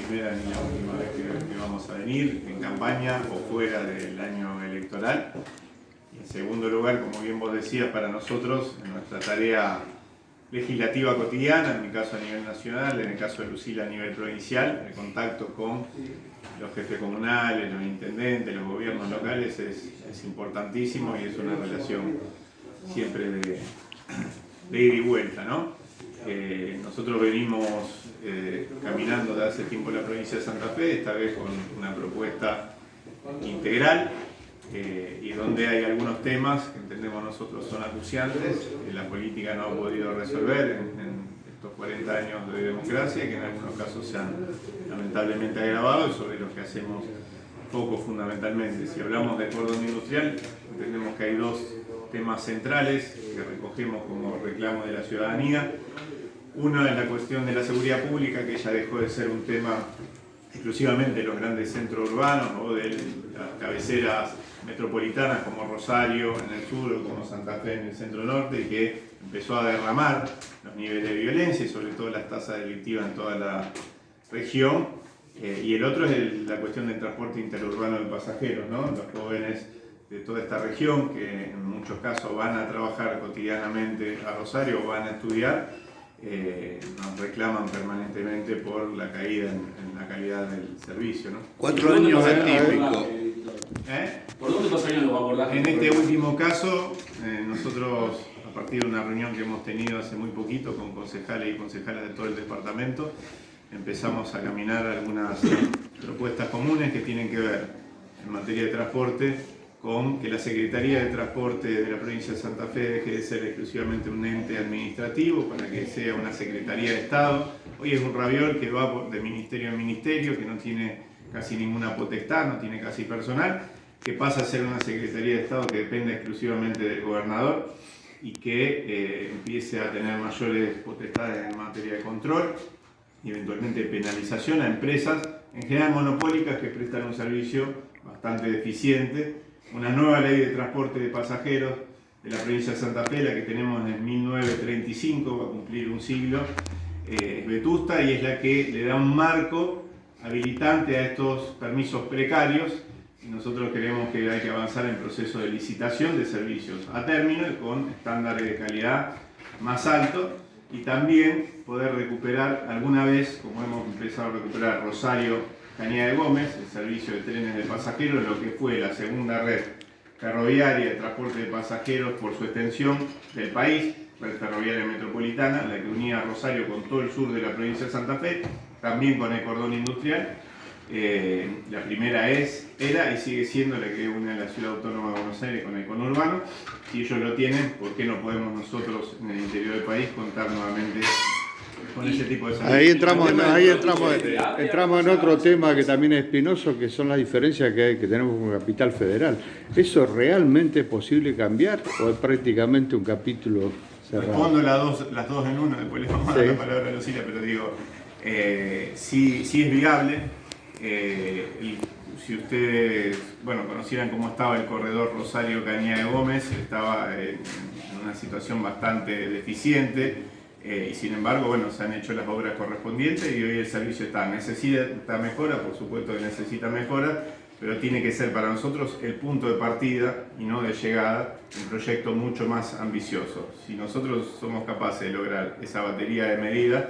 primera ni la última vez que vamos a venir, en campaña o fuera del año electoral. Y en segundo lugar, como bien vos decías, para nosotros, en nuestra tarea legislativa cotidiana, en mi caso a nivel nacional, en el caso de Lucila a nivel provincial, el contacto con los jefes comunales, los intendentes, los gobiernos locales es importantísimo y es una relación siempre de ida y vuelta, ¿no? Nosotros venimos caminando de hace tiempo en la provincia de Santa Fe, esta vez con una propuesta integral y donde hay algunos temas que entendemos nosotros son acuciantes, que la política no ha podido resolver en estos 40 años de democracia, que en algunos casos se han lamentablemente agravado y sobre los que hacemos foco fundamentalmente. Si hablamos de cordón industrial, entendemos que hay dos temas centrales que recogemos como reclamo de la ciudadanía. Uno es la cuestión de la seguridad pública, que ya dejó de ser un tema exclusivamente de los grandes centros urbanos o de las cabeceras metropolitanas como Rosario en el sur o como Santa Fe en el centro norte, y que empezó a derramar los niveles de violencia y sobre todo las tasas delictivas en toda la región. Y el otro es la cuestión del transporte interurbano de pasajeros, ¿no? Los jóvenes de toda esta región que en muchos casos van a trabajar cotidianamente a Rosario o van a estudiar, nos reclaman permanentemente por la caída en la calidad del servicio, ¿no? 4 años de típico. ¿Por dónde pasarían los abordajes? En este último caso, nosotros, a partir de una reunión que hemos tenido hace muy poquito con concejales y concejalas de todo el departamento, empezamos a caminar algunas propuestas comunes que tienen que ver en materia de transporte con que la Secretaría de Transporte de la provincia de Santa Fe deje de ser exclusivamente un ente administrativo para que sea una Secretaría de Estado. Hoy es un raviol que va de ministerio en ministerio, que no tiene casi ninguna potestad, no tiene casi personal, que pasa a ser una Secretaría de Estado que depende exclusivamente del gobernador y que empiece a tener mayores potestades en materia de control y eventualmente penalización a empresas, en general monopólicas, que prestan un servicio bastante deficiente. Una nueva ley de transporte de pasajeros de la provincia de Santa Fe, la que tenemos en el 1935, va a cumplir un siglo, es vetusta y es la que le da un marco habilitante a estos permisos precarios. Y nosotros creemos que hay que avanzar en proceso de licitación de servicios a término y con estándares de calidad más altos, y también poder recuperar alguna vez, como hemos empezado a recuperar Rosario Cañada de Gómez, el servicio de trenes de pasajeros, lo que fue la segunda red ferroviaria de transporte de pasajeros por su extensión del país, red ferroviaria metropolitana, la que unía a Rosario con todo el sur de la provincia de Santa Fe, también con el cordón industrial. La primera era y sigue siendo la que une a la ciudad autónoma de Buenos Aires con el conurbano. Si ellos lo tienen, ¿por qué no podemos nosotros en el interior del país contar nuevamente con ese tipo de servicios? Entramos en otro tema que también es espinoso, que son las diferencias que tenemos con Capital Federal. ¿Eso realmente es posible cambiar o es prácticamente un capítulo cerrado? Respondo las dos en uno, después les vamos a dar la palabra a Lucila, pero digo, sí es viable. Si ustedes conocieran cómo estaba el corredor Rosario Cañada de Gómez, estaba en una situación bastante deficiente. Y sin embargo, se han hecho las obras correspondientes y hoy el servicio necesita mejora, por supuesto que necesita mejora, pero tiene que ser para nosotros el punto de partida y no de llegada, un proyecto mucho más ambicioso. Si nosotros somos capaces de lograr esa batería de medidas,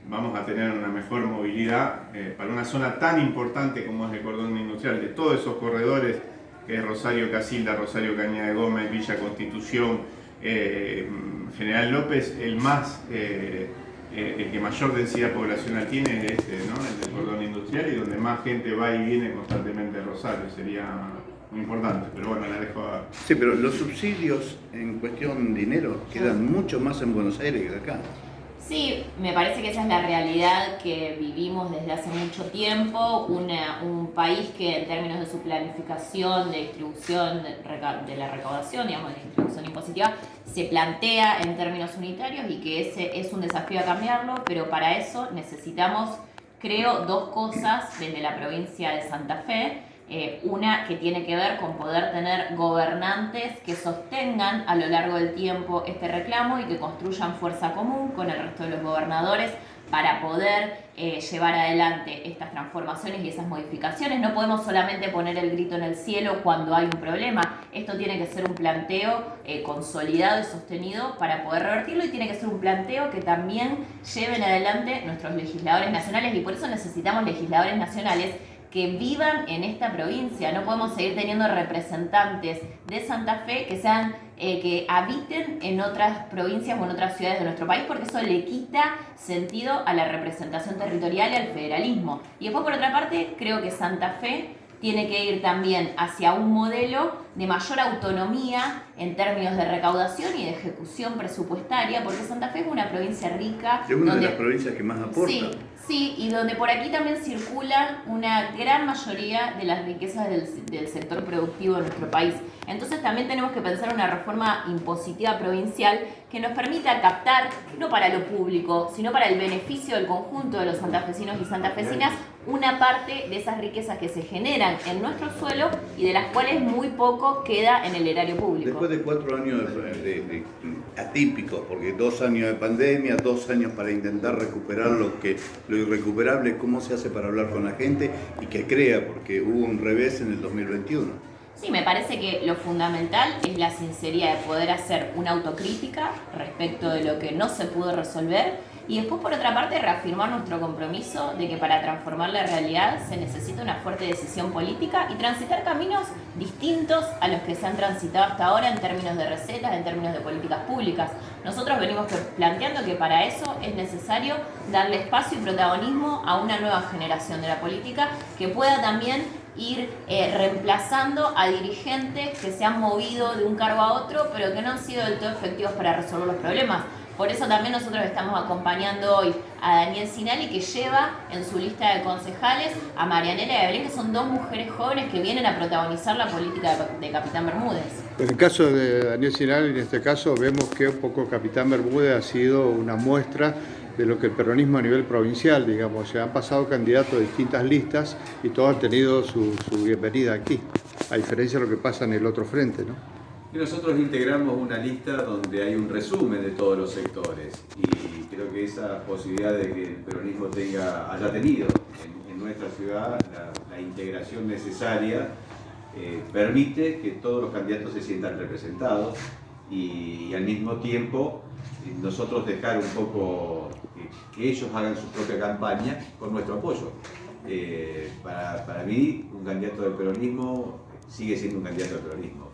vamos a tener una mejor movilidad para una zona tan importante como es el cordón industrial, de todos esos corredores, que es Rosario Casilda, Rosario Cañada de Gómez, Villa Constitución, General López. El que mayor densidad poblacional tiene es ¿no? el del cordón industrial, y donde más gente va y viene constantemente a Rosario. Sería muy importante, pero la dejo a... Sí, pero los subsidios en cuestión de dinero quedan mucho más en Buenos Aires que acá. Sí, me parece que esa es la realidad que vivimos desde hace mucho tiempo, un país que en términos de su planificación, de distribución de la recaudación, digamos, de la distribución impositiva, se plantea en términos unitarios y que ese es un desafío a cambiarlo, pero para eso necesitamos, creo, dos cosas desde la provincia de Santa Fe. Una que tiene que ver con poder tener gobernantes que sostengan a lo largo del tiempo este reclamo y que construyan fuerza común con el resto de los gobernadores para poder llevar adelante estas transformaciones y esas modificaciones. No podemos solamente poner el grito en el cielo cuando hay un problema. Esto tiene que ser un planteo consolidado y sostenido para poder revertirlo, y tiene que ser un planteo que también lleven adelante nuestros legisladores nacionales, y por eso necesitamos legisladores nacionales que vivan en esta provincia. No podemos seguir teniendo representantes de Santa Fe que sean que habiten en otras provincias o en otras ciudades de nuestro país, porque eso le quita sentido a la representación territorial y al federalismo. Y después, por otra parte, creo que Santa Fe tiene que ir también hacia un modelo de mayor autonomía en términos de recaudación y de ejecución presupuestaria, porque Santa Fe es una provincia rica. Es una de las provincias que más aporta. Sí, y donde por aquí también circulan una gran mayoría de las riquezas del sector productivo de nuestro país. Entonces también tenemos que pensar en una reforma impositiva provincial que nos permita captar, no para lo público, sino para el beneficio del conjunto de los santafesinos y santafesinas, una parte de esas riquezas que se generan en nuestro suelo y de las cuales muy poco queda en el erario público. Después de 4 años de atípicos, porque 2 años de pandemia, 2 años para intentar recuperar lo irrecuperable, ¿cómo se hace para hablar con la gente y que crea? Porque hubo un revés en el 2021. Sí, me parece que lo fundamental es la sinceridad de poder hacer una autocrítica respecto de lo que no se pudo resolver, y después, por otra parte, reafirmar nuestro compromiso de que para transformar la realidad se necesita una fuerte decisión política y transitar caminos distintos a los que se han transitado hasta ahora en términos de recetas, en términos de políticas públicas. Nosotros venimos planteando que para eso es necesario darle espacio y protagonismo a una nueva generación de la política que pueda también ir reemplazando a dirigentes que se han movido de un cargo a otro, pero que no han sido del todo efectivos para resolver los problemas. Por eso también nosotros estamos acompañando hoy a Daniel Sinali, que lleva en su lista de concejales a Marianela y a Belén, que son 2 mujeres jóvenes que vienen a protagonizar la política de Capitán Bermúdez. En el caso de Daniel Sinali, en este caso, vemos que un poco Capitán Bermúdez ha sido una muestra de lo que el peronismo a nivel provincial, digamos, se han pasado candidatos de distintas listas y todos han tenido su bienvenida aquí, a diferencia de lo que pasa en el otro frente, ¿no? Y nosotros integramos una lista donde hay un resumen de todos los sectores, y creo que esa posibilidad de que el peronismo haya tenido en nuestra ciudad la integración necesaria permite que todos los candidatos se sientan representados y al mismo tiempo nosotros dejar un poco que ellos hagan su propia campaña con nuestro apoyo. Para mí, un candidato del peronismo sigue siendo un candidato del peronismo.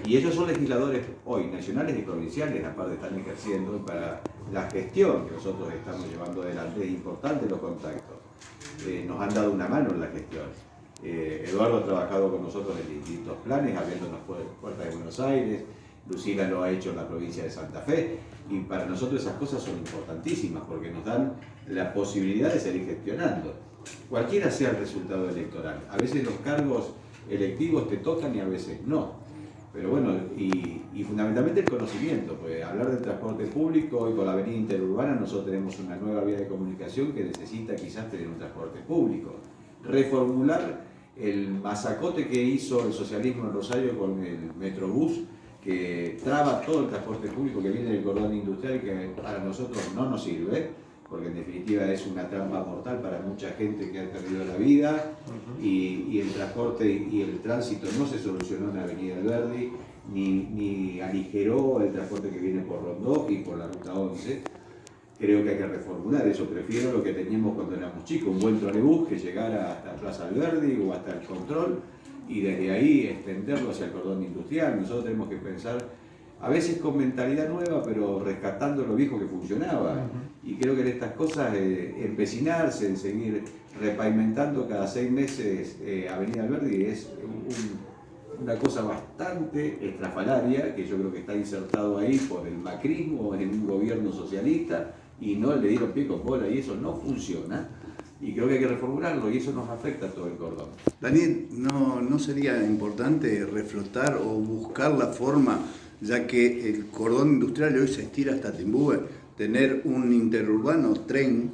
Y ellos son legisladores hoy, nacionales y provinciales, aparte están ejerciendo para la gestión que nosotros estamos llevando adelante. Es importante los contactos. Nos han dado una mano en la gestión. Eduardo ha trabajado con nosotros en distintos planes, abriéndonos puertas de Buenos Aires. Lucila lo ha hecho en la provincia de Santa Fe. Y para nosotros esas cosas son importantísimas porque nos dan la posibilidad de seguir gestionando. Cualquiera sea el resultado electoral. A veces los cargos electivos te tocan y a veces no. Pero bueno, y fundamentalmente el conocimiento, pues hablar del transporte público, hoy con la avenida interurbana nosotros tenemos una nueva vía de comunicación que necesita quizás tener un transporte público. Reformular el masacote que hizo el socialismo en Rosario con el Metrobús, que traba todo el transporte público que viene del cordón industrial, que para nosotros no nos sirve, porque en definitiva es una trampa mortal para mucha gente que ha perdido la vida, y el transporte y el tránsito no se solucionó en Avenida Alberdi, ni aligeró el transporte que viene por Rondó y por la Ruta 11. Creo que hay que reformular eso. Prefiero lo que teníamos cuando éramos chicos, un buen trolebús que llegara hasta Plaza Alberdi o hasta el Control, y desde ahí extenderlo hacia el cordón industrial. Nosotros tenemos que pensar, a veces con mentalidad nueva, pero rescatando lo viejo que funcionaba. Y creo que en estas cosas, empecinarse en seguir repavimentando cada 6 meses Avenida Alberdi es una cosa bastante estrafalaria, que yo creo que está insertado ahí por el macrismo en un gobierno socialista, y no le dieron pie con bola, y eso no funciona. Y creo que hay que reformularlo, y eso nos afecta a todo el cordón. Daniel, ¿no sería importante reflotar o buscar la forma, ya que el cordón industrial hoy se estira hasta Timbúes, tener un interurbano tren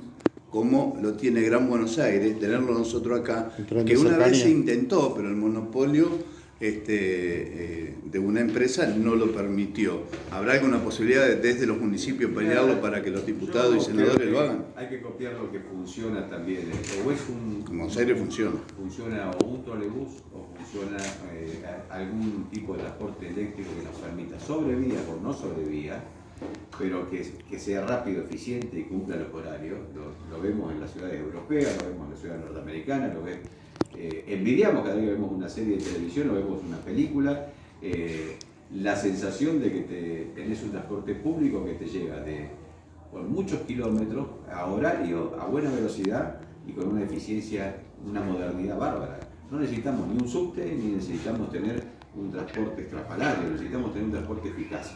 como lo tiene Gran Buenos Aires, tenerlo nosotros acá, que una vez se intentó, pero el monopolio de una empresa no lo permitió. ¿Habrá alguna posibilidad desde los municipios pelearlo para que los diputados y senadores lo hagan? Hay que copiar lo que funciona también. O es Como en serio funciona. Funciona o un trolebús o funciona algún tipo de transporte eléctrico que nos permita sobre vía o no sobre vía, pero que sea rápido, eficiente y cumpla los horarios. Lo vemos en las ciudades europeas, lo vemos en las ciudades norteamericanas, lo vemos. Envidiamos cada vez que vemos una serie de televisión o vemos una película, la sensación de que tenés un transporte público que te llega por muchos kilómetros, a horario, a buena velocidad y con una eficiencia, una modernidad bárbara. No necesitamos ni un subte ni necesitamos tener un transporte estrafalario, necesitamos tener un transporte eficaz.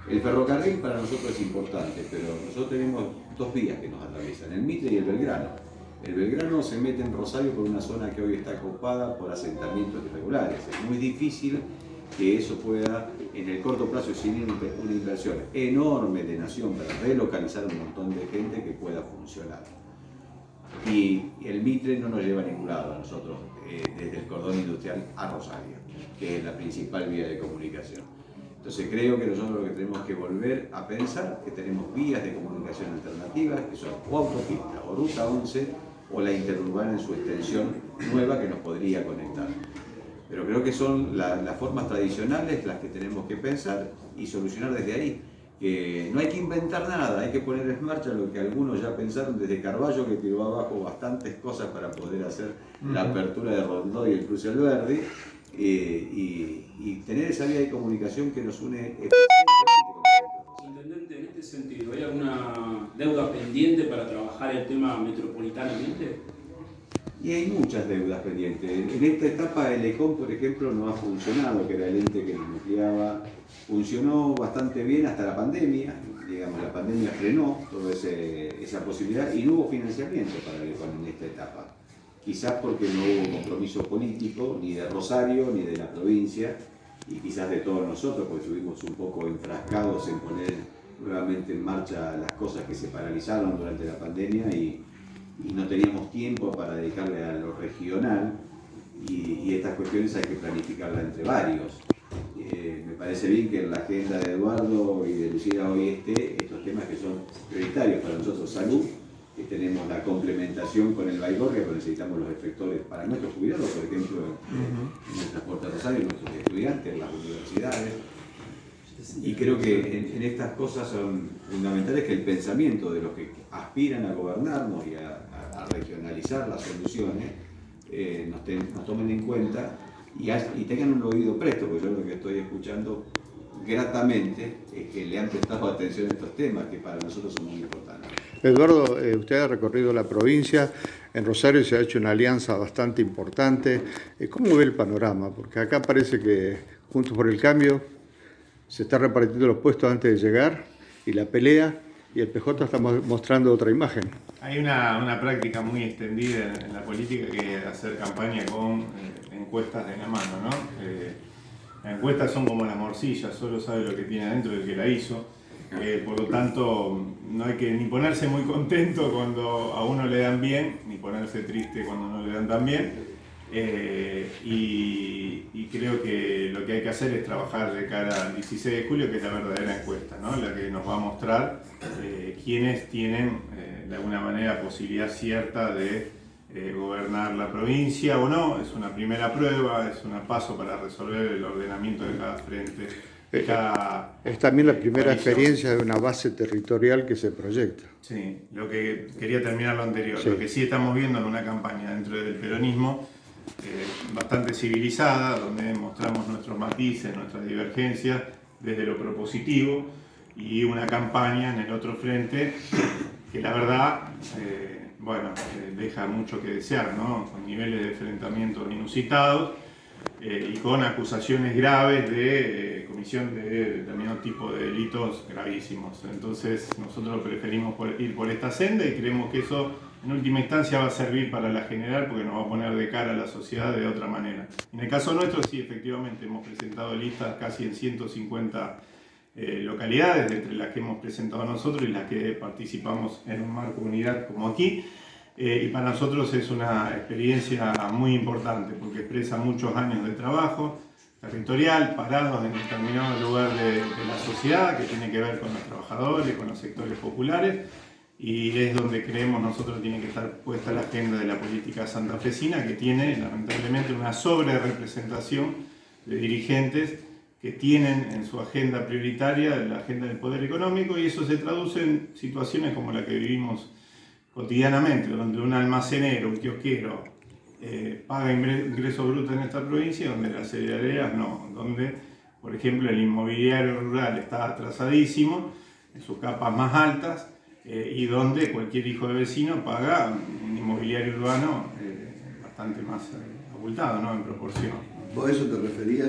El ferrocarril para nosotros es importante, pero nosotros tenemos dos vías que nos atraviesan, el Mitre y el Belgrano. El Belgrano se mete en Rosario por una zona que hoy está ocupada por asentamientos irregulares. Es muy difícil que eso pueda, en el corto plazo, sin una inversión enorme de nación para relocalizar un montón de gente que pueda funcionar. Y el Mitre no nos lleva a ningún lado a nosotros, desde el cordón industrial a Rosario, que es la principal vía de comunicación. Entonces creo que nosotros lo que tenemos que volver a pensar que tenemos vías de comunicación alternativas, que son o autopista o ruta 11 o la interurbana en su extensión nueva que nos podría conectar. Pero creo que son las formas tradicionales las que tenemos que pensar y solucionar desde ahí. Que no hay que inventar nada, hay que poner en marcha lo que algunos ya pensaron desde Carballo, que tiró abajo bastantes cosas para poder hacer la apertura de Rondó y el cruce Alberdi, y tener esa vía de comunicación que nos une eficientemente con el centro. Intendente, en este sentido, ¿hay alguna deuda pendiente para trabajar el tema metropolitanamente? Y hay muchas deudas pendientes. En esta etapa el ECOM, por ejemplo, no ha funcionado, que era el ente que nos nucleaba. Funcionó bastante bien hasta la pandemia, digamos, la pandemia frenó toda esa posibilidad y no hubo financiamiento para el ECOM en esta etapa. Quizás porque no hubo compromiso político, ni de Rosario, ni de la provincia, y quizás de todos nosotros, porque estuvimos un poco enfrascados en poner nuevamente en marcha las cosas que se paralizaron durante la pandemia y no teníamos tiempo para dedicarle a lo regional, y estas cuestiones hay que planificarlas entre varios. Me parece bien que en la agenda de Eduardo y de Lucía hoy estos temas que son prioritarios para nosotros: salud, que tenemos la complementación con el Baigorria, pero necesitamos los efectores para nuestros jubilados, por ejemplo, en el transporte Rosario, nuestros estudiantes, en las universidades. Y creo que en estas cosas son fundamentales que el pensamiento de los que aspiran a gobernarnos y a regionalizar las soluciones nos tomen en cuenta y tengan un oído presto, porque yo lo que estoy escuchando gratamente es que le han prestado atención a estos temas que para nosotros son muy importantes. Eduardo, usted ha recorrido la provincia, en Rosario se ha hecho una alianza bastante importante. ¿Cómo ve el panorama? Porque acá parece que Juntos por el Cambio se está repartiendo los puestos antes de llegar y la pelea, y el PJ está mostrando otra imagen. Hay una práctica muy extendida en la política, que es hacer campaña con encuestas de la mano, ¿no? Las encuestas son como la morcilla, solo sabe lo que tiene adentro el que la hizo. Por lo tanto, no hay que ni ponerse muy contento cuando a uno le dan bien, ni ponerse triste cuando no le dan tan bien. Y creo que lo que hay que hacer es trabajar de cara al 16 de julio, que es la verdadera encuesta, ¿no? La que nos va a mostrar quiénes tienen de alguna manera posibilidad cierta de gobernar la provincia o no. Es una primera prueba, es un paso para resolver el ordenamiento de cada frente. Es también la primera experiencia de una base territorial que se proyecta. Sí, lo que quería terminar lo anterior. Sí. Lo que sí estamos viendo en una campaña dentro del peronismo bastante civilizada, donde mostramos nuestros matices, nuestras divergencias desde lo propositivo, y una campaña en el otro frente que la verdad deja mucho que desear, ¿no? Con niveles de enfrentamientos inusitados y con acusaciones graves de comisión de determinado tipo de delitos gravísimos. Entonces nosotros preferimos ir por esta senda y creemos que eso en última instancia va a servir para la general, porque nos va a poner de cara a la sociedad de otra manera. En el caso nuestro, sí, efectivamente hemos presentado listas casi en 150 localidades, entre las que hemos presentado nosotros y las que participamos en un marco de unidad como aquí. Y para nosotros es una experiencia muy importante, porque expresa muchos años de trabajo, territorial, parados en determinado lugar de la sociedad, que tiene que ver con los trabajadores, con los sectores populares, y es donde creemos nosotros tiene que estar puesta la agenda de la política santafesina, que tiene lamentablemente una sobrerepresentación de dirigentes que tienen en su agenda prioritaria la agenda del poder económico, y eso se traduce en situaciones como la que vivimos cotidianamente, donde un almacenero, un kiosquero, paga ingreso bruto en esta provincia, donde las cerealeras no, donde, por ejemplo, el inmobiliario rural está atrasadísimo en sus capas más altas, y donde cualquier hijo de vecino paga un inmobiliario urbano bastante más abultado, ¿no?, en proporción. ¿Vos a eso te referías,